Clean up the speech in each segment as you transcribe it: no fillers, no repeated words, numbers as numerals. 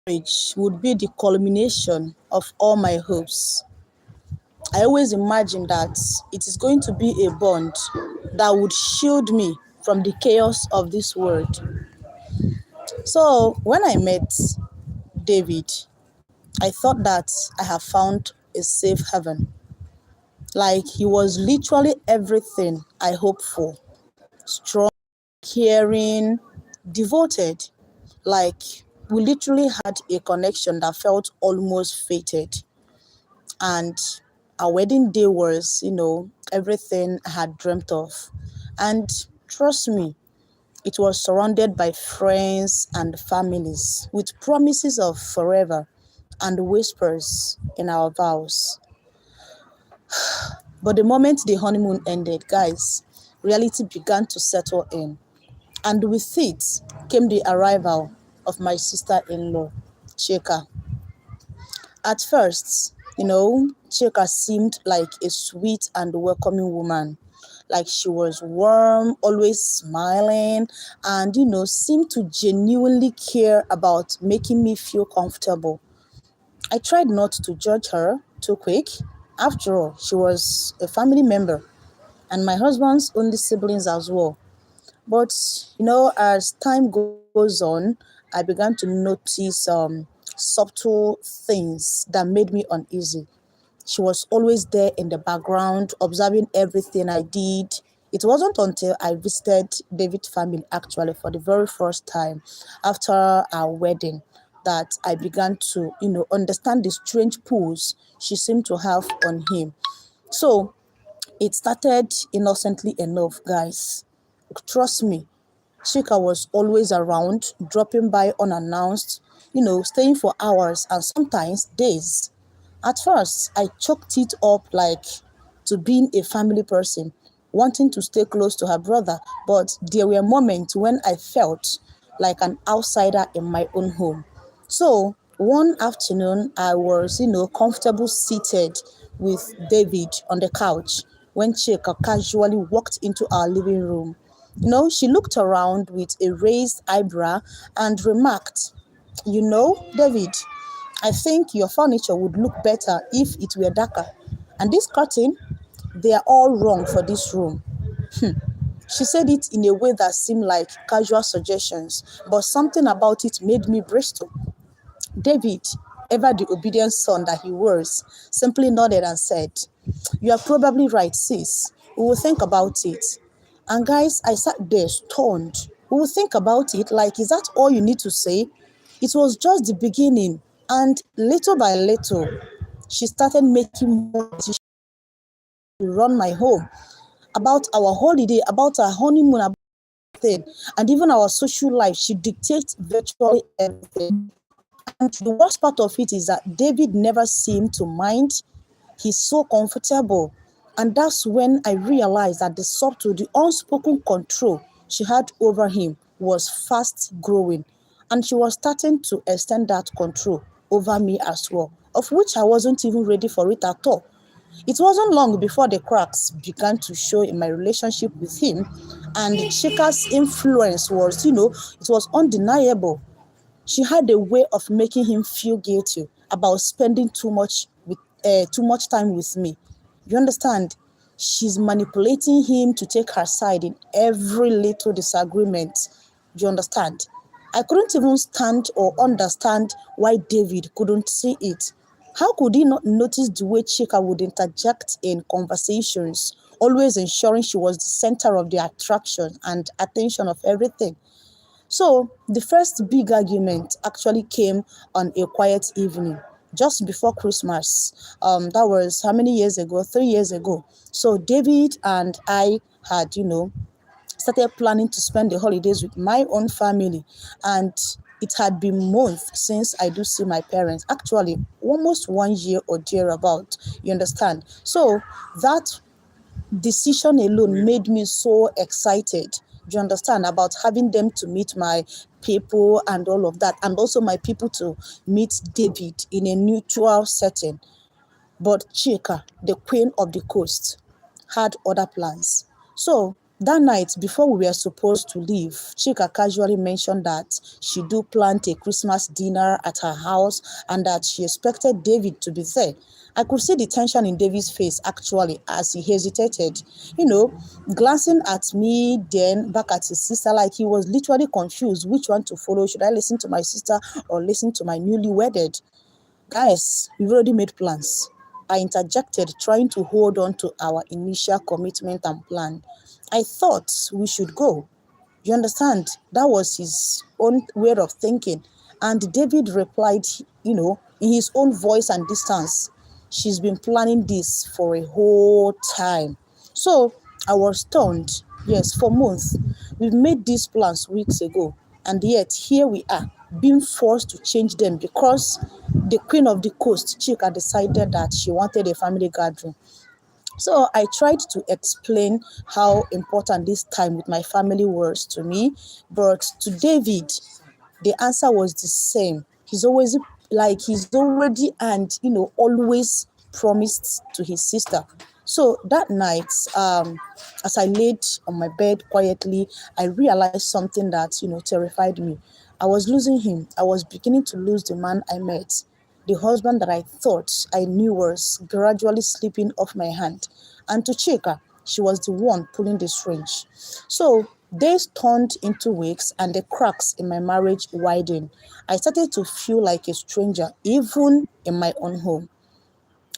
marriage would be the culmination of all my hopes. I always imagined that it is going to be a bond that would shield me from the chaos of this world. So when I met David, I thought that I have found a safe haven. Like he was literally everything I hoped for: strong, caring, devoted. Like we literally had a connection that felt almost fated. And our wedding day was, everything I had dreamt of. And trust me, it was surrounded by friends and families with promises of forever and whispers in our vows. But the moment the honeymoon ended, guys, reality began to settle in. And with it came the arrival of my sister in law, Chika. At first, Chika seemed like a sweet and welcoming woman. Like she was warm, always smiling, and seemed to genuinely care about making me feel comfortable. I tried not to judge her too quick. After all, she was a family member and my husband's only siblings as well. But as time goes on, I began to notice subtle things that made me uneasy. She was always there in the background, observing everything I did. It wasn't until I visited David's family actually for the very first time after our wedding that I began to, understand the strange pulls she seemed to have on him. So it started innocently enough, guys. Trust me, Chika was always around, dropping by unannounced, staying for hours and sometimes days. At first, I chalked it up like to being a family person, wanting to stay close to her brother, but there were moments when I felt like an outsider in my own home. So one afternoon, I was, comfortable seated with David on the couch when Chika casually walked into our living room. She looked around with a raised eyebrow and remarked, David, I think your furniture would look better if it were darker. And this curtain, they are all wrong for this room. She said it in a way that seemed like casual suggestions, but something about it made me bristle. David, ever the obedient son that he was, simply nodded and said, "You are probably right, sis. We will think about it." And guys, I sat there stunned. We will think about it? Like, is that all you need to say? It was just the beginning. And little by little, she started making more decisions to run my home, about our holiday, about our honeymoon, about everything, and even our social life. She dictates virtually everything. And the worst part of it is that David never seemed to mind. He's so comfortable. And that's when I realized that the subtle, the unspoken control she had over him was fast growing. And she was starting to extend that control over me as well, of which I wasn't even ready for it at all. It wasn't long before the cracks began to show in my relationship with him, and Chika's influence was, it was undeniable. She had a way of making him feel guilty about spending too much time with me. You understand? She's manipulating him to take her side in every little disagreement. You understand? I couldn't even stand or understand why David couldn't see it. How could he not notice the way Chika would interject in conversations, always ensuring she was the center of the attraction and attention of everything? So the first big argument actually came on a quiet evening just before Christmas. That was how many years ago? 3 years ago. So David and I had, started planning to spend the holidays with my own family, and it had been months since I do see my parents. Actually, almost 1 year or thereabout. You understand? So that decision alone made me so excited. Do you understand? About having them to meet my people and all of that, and also my people to meet David in a neutral setting. But Chika, the queen of the coast, had other plans. So That night, before we were supposed to leave, Chika casually mentioned that she do plan a Christmas dinner at her house and that she expected David to be there. I could see the tension in David's face actually as he hesitated, you know, glancing at me, then back at his sister, like he was literally confused which one to follow. Should I listen to my sister or listen to my newly wedded? Guys, we've already made plans. I interjected, trying to hold on to our initial commitment and plan. I thought we should go. You understand? That was his own way of thinking. And David replied, in his own voice and distance, she's been planning this for a whole time. So I was stunned. Yes, for months. We've made these plans weeks ago. And yet here we are, being forced to change them because the queen of the coast, Chika, decided that she wanted a family gathering. So I tried to explain how important this time with my family was to me, but to David, the answer was the same. He's already and always promised to his sister. So that night, as I laid on my bed quietly, I realized something that terrified me. I was losing him. I was beginning to lose the man I met. The husband that I thought I knew was gradually slipping off my hand. And to Chika, she was the one pulling the strings. So days turned into weeks and the cracks in my marriage widened. I started to feel like a stranger, even in my own home.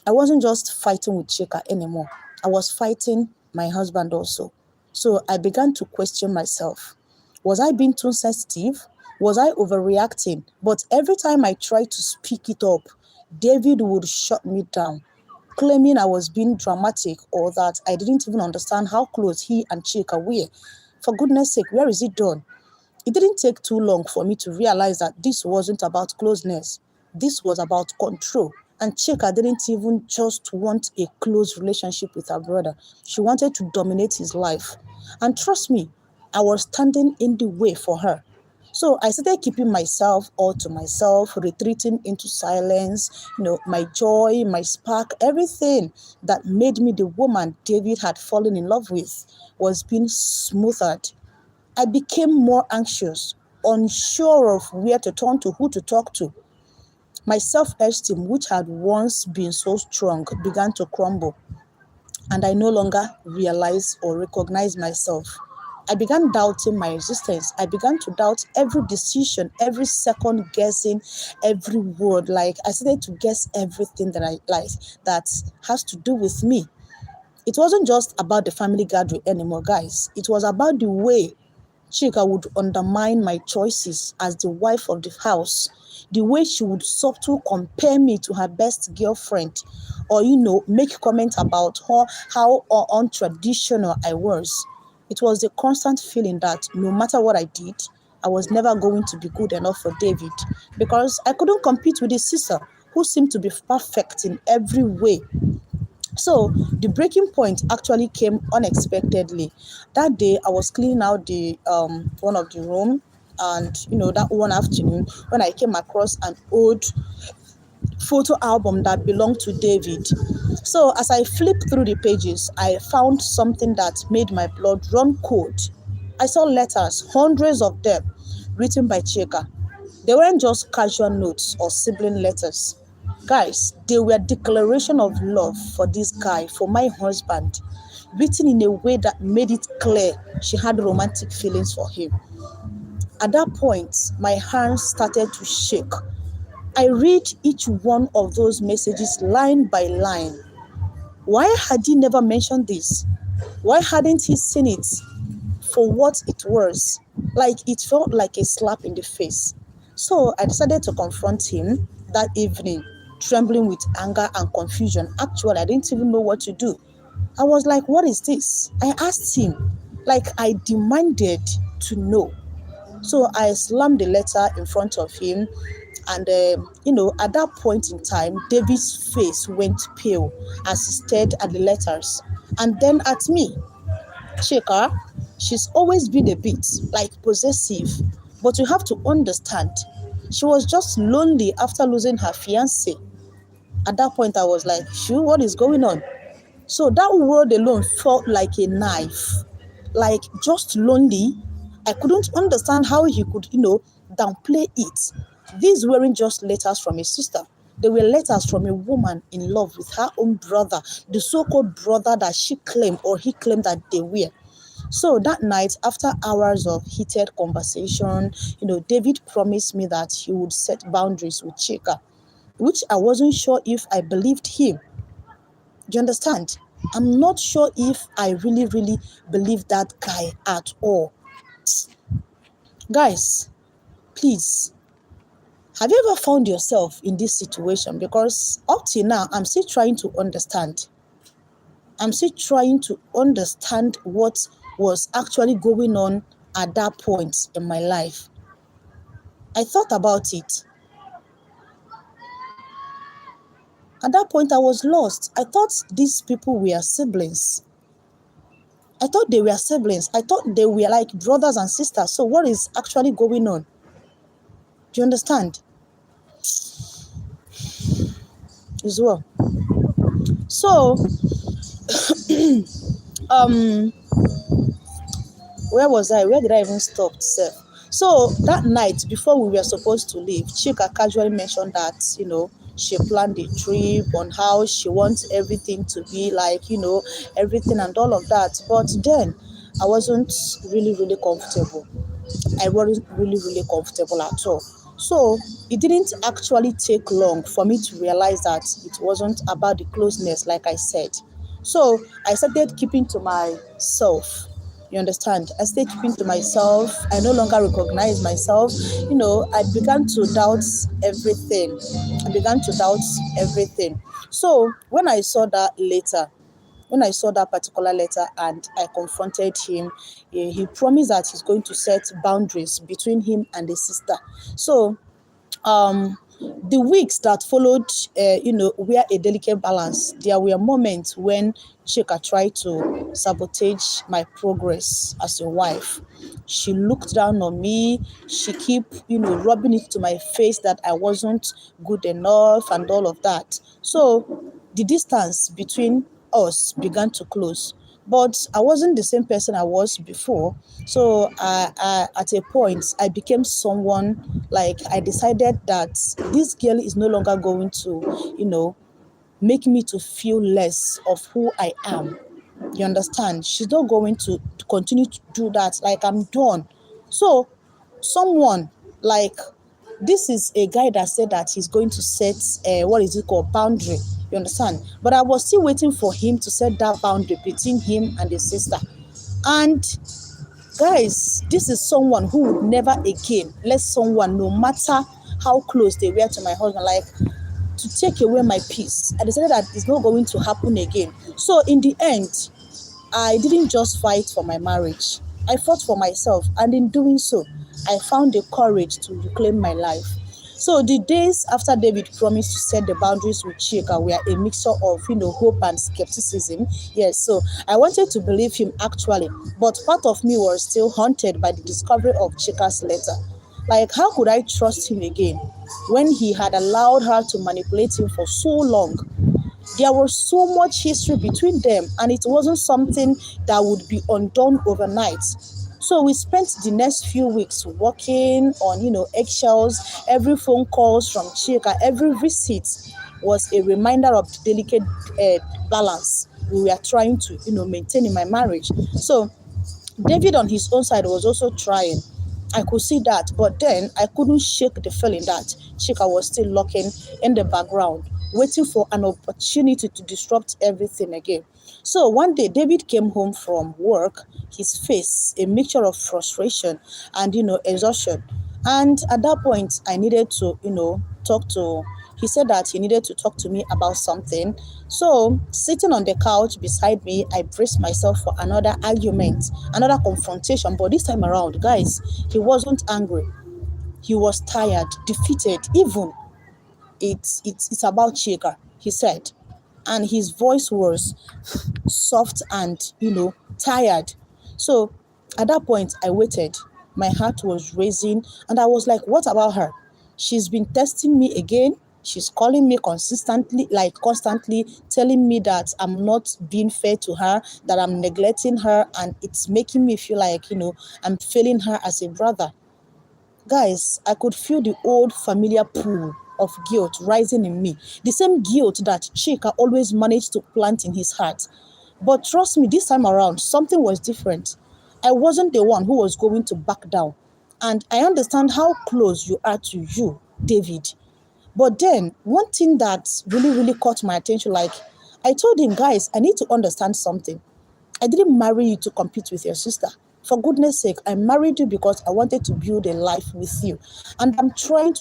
I wasn't just fighting with Chika anymore. I was fighting my husband also. So I began to question myself. Was I being too sensitive? Was I overreacting? But every time I tried to speak it up, David would shut me down, claiming I was being dramatic or that I didn't even understand how close he and Chika were. For goodness sake, where is it done? It didn't take too long for me to realize that this wasn't about closeness. This was about control. And Chika didn't even just want a close relationship with her brother. She wanted to dominate his life. And trust me, I was standing in the way for her. So I started keeping myself all to myself, retreating into silence, my joy, my spark, everything that made me the woman David had fallen in love with was being smothered. I became more anxious, unsure of where to turn to, who to talk to. My self-esteem, which had once been so strong, began to crumble, and I no longer realized or recognized myself. I began doubting my existence. I began to doubt every decision, every second guessing, every word. Like I started to guess everything that I like that has to do with me. It wasn't just about the family gathering anymore, guys. It was about the way Chika would undermine my choices as the wife of the house, the way she would subtly compare me to her best girlfriend, or make comments about how untraditional I was. It was the constant feeling that no matter what I did, I was never going to be good enough for David because I couldn't compete with his sister, who seemed to be perfect in every way. So the breaking point actually came unexpectedly. That day, I was cleaning out the one of the room, and that one afternoon when I came across an old photo album that belonged to David. So as I flipped through the pages, I found something that made my blood run cold. I saw letters, hundreds of them, written by Chika. They weren't just casual notes or sibling letters. Guys, they were declaration of love for this guy, for my husband, written in a way that made it clear she had romantic feelings for him. At that point, my hands started to shake. I read each one of those messages line by line. Why had he never mentioned this? Why hadn't he seen it for what it was? Like it felt like a slap in the face. So I decided to confront him that evening, trembling with anger and confusion. Actually, I didn't even know what to do. I was like, what is this? I asked him, like I demanded to know. So I slammed the letter in front of him. And, at that point in time, David's face went pale as he stared at the letters and then at me. Chika, she's always been a bit like possessive, but you have to understand, she was just lonely after losing her fiance. At that point, I was like, "Shoo, what is going on?" So that word alone felt like a knife. like just lonely. I couldn't understand how he could, downplay it. These weren't just letters from his sister. They were letters from a woman in love with her own brother, the so-called brother that she claimed or he claimed that they were. So that night, after hours of heated conversation, David promised me that he would set boundaries with Chika, which I wasn't sure if I believed him. Do you understand? I'm not sure if I really, really believe that guy at all. Guys, please, have you ever found yourself in this situation? Because up till now, I'm still trying to understand. I'm still trying to understand what was actually going on at that point in my life. I thought about it. At that point, I was lost. I thought these people were siblings. I thought they were siblings. I thought they were like brothers and sisters. So what is actually going on? Do you understand? As well. So, where was I? Where did I even stop, sir? So that night before we were supposed to leave, Chika casually mentioned that, she planned the trip on how she wants everything to be like, everything and all of that. But then I wasn't really, really comfortable. I wasn't really, really comfortable at all. So it didn't actually take long for me to realize that it wasn't about the closeness, like I said. So I started keeping to myself. You understand? I started keeping to myself. I no longer recognize myself. I began to doubt everything. I began to doubt everything. So when I saw that particular letter and I confronted him, he promised that he's going to set boundaries between him and his sister. So the weeks that followed, were a delicate balance. There were moments when Chika tried to sabotage my progress as a wife. She looked down on me. She kept, rubbing it to my face that I wasn't good enough and all of that. So the distance between us began to close. But I wasn't the same person I was before. So at a point, I became someone like I decided that this girl is no longer going to, make me to feel less of who I am. You understand? She's not going to continue to do that. Like, I'm done. So someone like this is a guy that said that he's going to set what is it called, boundary. You understand? But I was still waiting for him to set that boundary between him and his sister. And guys, this is someone who would never again let someone, no matter how close they were to my husband, like, to take away my peace. I decided that it's not going to happen again. So in the end, I didn't just fight for my marriage. I fought for myself, and in doing so, I found the courage to reclaim my life. So the days after David promised to set the boundaries with Chika were a mixture of, hope and skepticism. Yes, so I wanted to believe him actually, but part of me was still haunted by the discovery of Chika's letter. Like, how could I trust him again when he had allowed her to manipulate him for so long? There was so much history between them, and it wasn't something that would be undone overnight. So we spent the next few weeks working on, eggshells. Every phone calls from Chika, every visit was a reminder of the delicate balance we were trying to, maintain in my marriage. So David on his own side was also trying. I could see that, but then I couldn't shake the feeling that Chika was still lurking in the background, waiting for an opportunity to disrupt everything again. So one day, David came home from work, his face a mixture of frustration and, exhaustion. And at that point, I needed to, he said that he needed to talk to me about something. So, sitting on the couch beside me, I braced myself for another argument, another confrontation. But this time around, guys, he wasn't angry. He was tired, defeated. Even it's about Chika, he said. And his voice was soft and, tired. So at that point, I waited. My heart was racing, and I was like, what about her? She's been testing me again. She's calling me consistently, like constantly telling me that I'm not being fair to her, that I'm neglecting her, and it's making me feel like, I'm failing her as a brother. Guys, I could feel the old familiar pool of guilt rising in me. The same guilt that Chika always managed to plant in his heart. But trust me, this time around, something was different. I wasn't the one who was going to back down. And I understand how close you are to you, David. But then, one thing that really, really caught my attention, like, I told him, guys, I need to understand something. I didn't marry you to compete with your sister. For goodness sake, I married you because I wanted to build a life with you. And I'm trying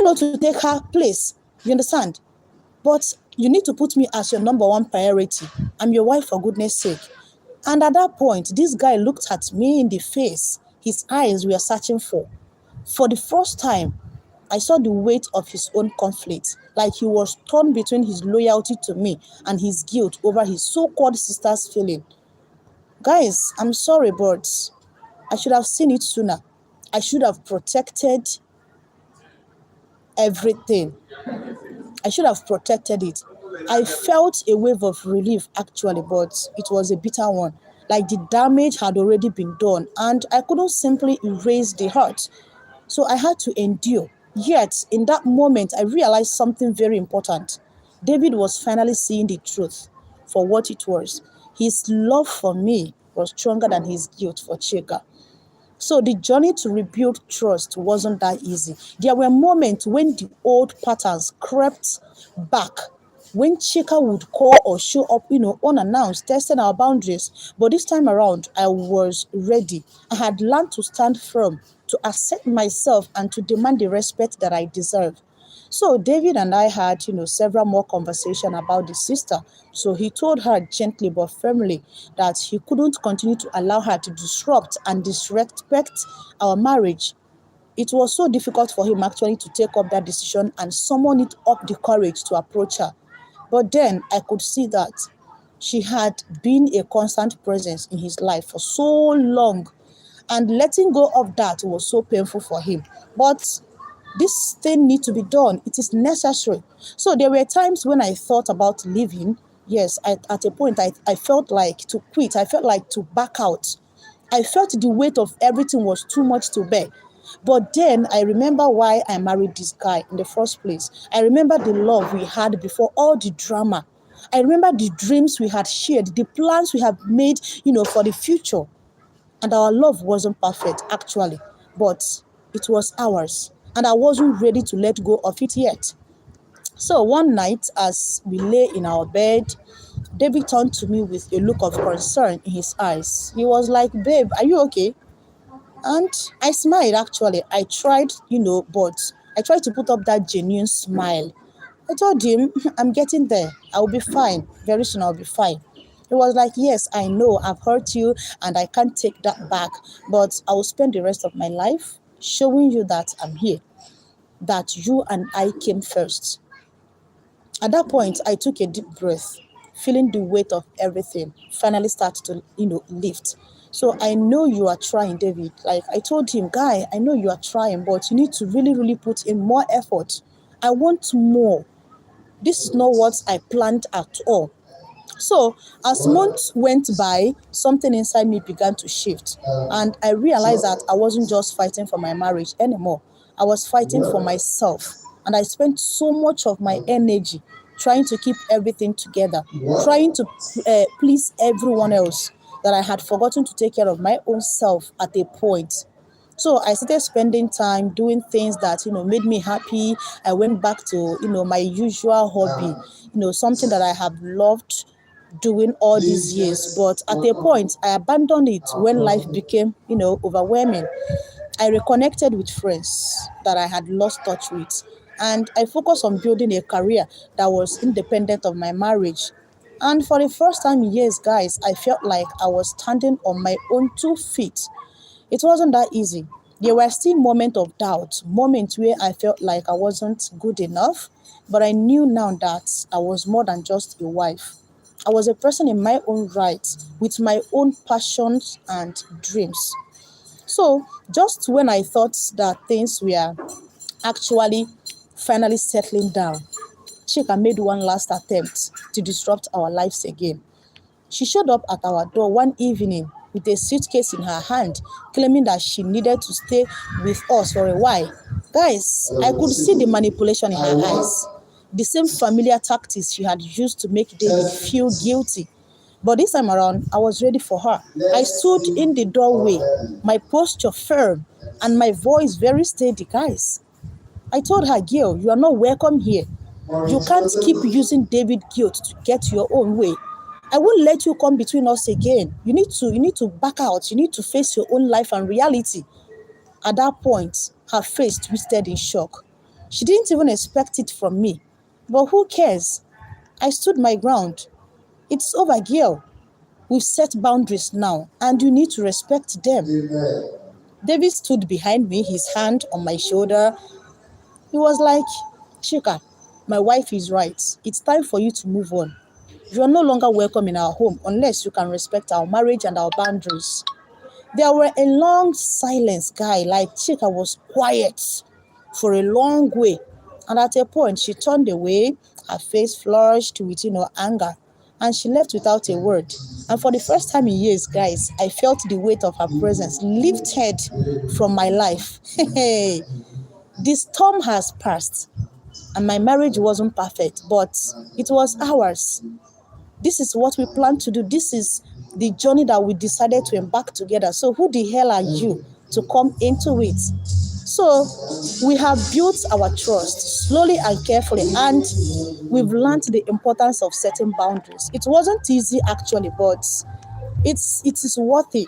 not to take her place. You understand? But you need to put me as your number one priority. I'm your wife, for goodness sake. And at that point, this guy looked at me in the face. His eyes were searching for the first time, I saw the weight of his own conflict, like he was torn between his loyalty to me and his guilt over his so-called sister's feeling. Guys, I'm sorry, but I should have seen it sooner. I should have protected everything. I should have protected it. I felt a wave of relief actually, but it was a bitter one. Like the damage had already been done, and I couldn't simply erase the hurt. So I had to endure. Yet, in that moment, I realized something very important. David was finally seeing the truth for what it was. His love for me was stronger than his guilt for Chika. So the journey to rebuild trust wasn't that easy. There were moments when the old patterns crept back. When Chika would call or show up, unannounced, testing our boundaries. But this time around, I was ready. I had learned to stand firm, to accept myself, and to demand the respect that I deserve. So David and I had, several more conversation about the sister. So he told her gently but firmly that he couldn't continue to allow her to disrupt and disrespect our marriage. It was so difficult for him actually to take up that decision and summon it up the courage to approach her. But then I could see that she had been a constant presence in his life for so long, and letting go of that was so painful for him. But this thing need to be done. It is necessary. So there were times when I thought about leaving. Yes, at a point I felt like to quit. I felt like to back out. I felt the weight of everything was too much to bear. But then I remember why I married this guy in the first place. I remember the love we had before all the drama. I remember the dreams we had shared, the plans we had made, for the future. And our love wasn't perfect, actually, but it was ours. And I wasn't ready to let go of it yet. So one night, as we lay in our bed, David turned to me with a look of concern in his eyes. He was like, "Babe, are you okay?" And I smiled actually. But I tried to put up that genuine smile. I told him, "I'm getting there. I'll be fine. Very soon I'll be fine." He was like, "Yes, I know I've hurt you and I can't take that back, but I will spend the rest of my life showing you that I'm here, that you and I came first." At that point, I took a deep breath, feeling the weight of everything finally start to, lift. So I know you are trying, David. Like I told him, "Guy, I know you are trying, but you need to really, really put in more effort. I want more. This is not what I planned at all." So, as months went by, something inside me began to shift. And I realized that I wasn't just fighting for my marriage anymore. I was fighting for myself. And I spent so much of my energy trying to keep everything together, trying to please everyone else, that I had forgotten to take care of my own self at a point. So I started spending time doing things that made me happy. I went back to my usual hobby, something that I have loved doing all these years. But at a point, I abandoned it when life became overwhelming. I reconnected with friends that I had lost touch with, and I focused on building a career that was independent of my marriage. And for the first time in years, guys, I felt like I was standing on my own 2 feet. It wasn't that easy. There were still moments of doubt, moments where I felt like I wasn't good enough, but I knew now that I was more than just a wife. I was a person in my own right, with my own passions and dreams. So, just when I thought that things were actually finally settling down, Chika made one last attempt to disrupt our lives again. She showed up at our door one evening with a suitcase in her hand, claiming that she needed to stay with us for a while. Guys, I could see the manipulation in her eyes. The same familiar tactics she had used to make David feel guilty. But this time around, I was ready for her. I stood in the doorway, my posture firm and my voice very steady. Guys, I told her, girl, you are not welcome here. You can't keep using David guilt to get your own way. I won't let you come between us again. You need to back out. You need to face your own life and reality. At that point, her face twisted in shock. She didn't even expect it from me. But who cares? I stood my ground. It's over, girl. We've set boundaries now, and you need to respect them. David stood behind me, his hand on my shoulder. He was like, Chika, my wife is right. It's time for you to move on. You are no longer welcome in our home unless you can respect our marriage and our boundaries. There were a long silence, guy. Like Chika was quiet for a long way. And at a point, she turned away, her face flushed with, anger. And she left without a word. And for the first time in years, guys, I felt the weight of her presence lifted from my life. Hey, the storm has passed. And my marriage wasn't perfect, but it was ours. This is what we plan to do. This is the journey that we decided to embark together. So who the hell are you to come into it? So we have built our trust slowly and carefully, and we've learned the importance of setting boundaries. It wasn't easy actually, but it is worth it.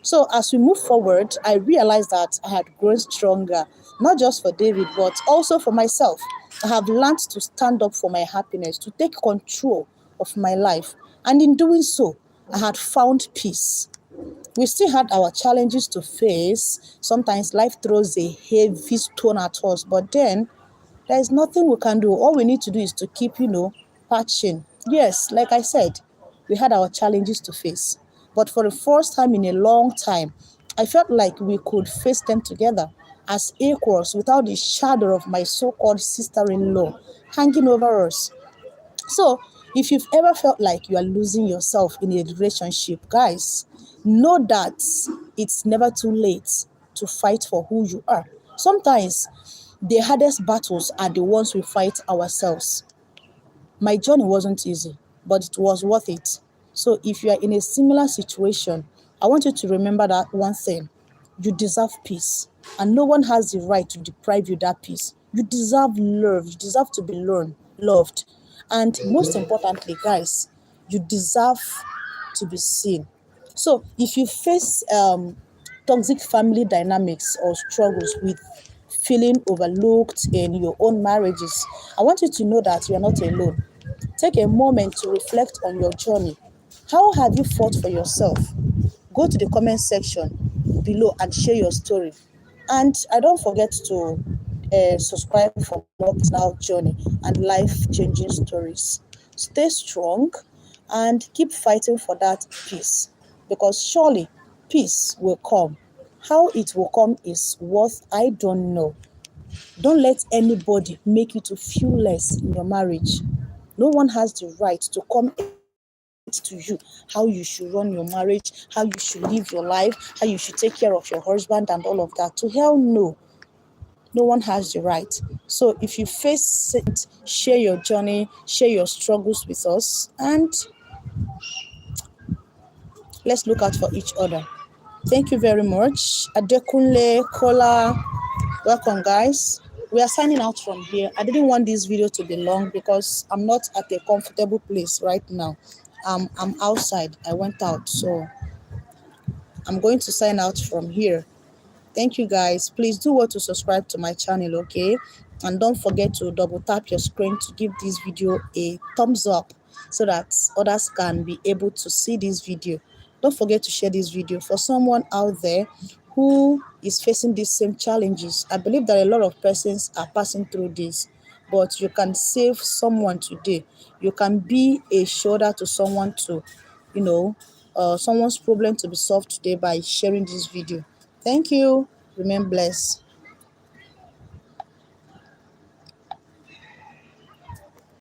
So as we move forward, I realized that I had grown stronger, not just for David, but also for myself. I have learned to stand up for my happiness, to take control of my life. And in doing so, I had found peace. We still had our challenges to face. Sometimes life throws a heavy stone at us, but then there is nothing we can do. All we need to do is to keep, patching. Yes, like I said, we had our challenges to face. But for the first time in a long time, I felt like we could face them together as equals without the shadow of my so-called sister-in-law hanging over us. So, if you've ever felt like you are losing yourself in a relationship, guys, know that it's never too late to fight for who you are. Sometimes the hardest battles are the ones we fight ourselves. My journey wasn't easy, but it was worth it. So if you are in a similar situation, I want you to remember that one thing. You deserve peace, and no one has the right to deprive you that peace. You deserve love. You deserve to be loved. And most importantly, guys, you deserve to be seen. So if you face toxic family dynamics or struggles with feeling overlooked in your own marriages, I want you to know that you are not alone. Take a moment to reflect on your journey. How have you fought for yourself? Go to the comment section below and share your story. And I don't forget to subscribe for more personal journey and life-changing stories. Stay strong and keep fighting for that peace, because surely peace will come. How it will come is what I don't know. Don't let anybody make you to feel less in your marriage. No one has the right to come to you how you should run your marriage, how you should live your life, how you should take care of your husband and all of that. To hell no. No one has the right. So if you face it, share your journey, share your struggles with us, and let's look out for each other. Thank you very much. Adekunle, Kola, welcome guys. We are signing out from here. I didn't want this video to be long because I'm not at a comfortable place right now. I'm outside. I went out, so I'm going to sign out from here. Thank you guys. Please do want to subscribe to my channel, okay? And don't forget to double tap your screen to give this video a thumbs up so that others can be able to see this video. Don't forget to share this video for someone out there who is facing these same challenges. I believe that a lot of persons are passing through this, but you can save someone today. You can be a shoulder to someone to, someone's problem to be solved today by sharing this video. Thank you. Remain blessed.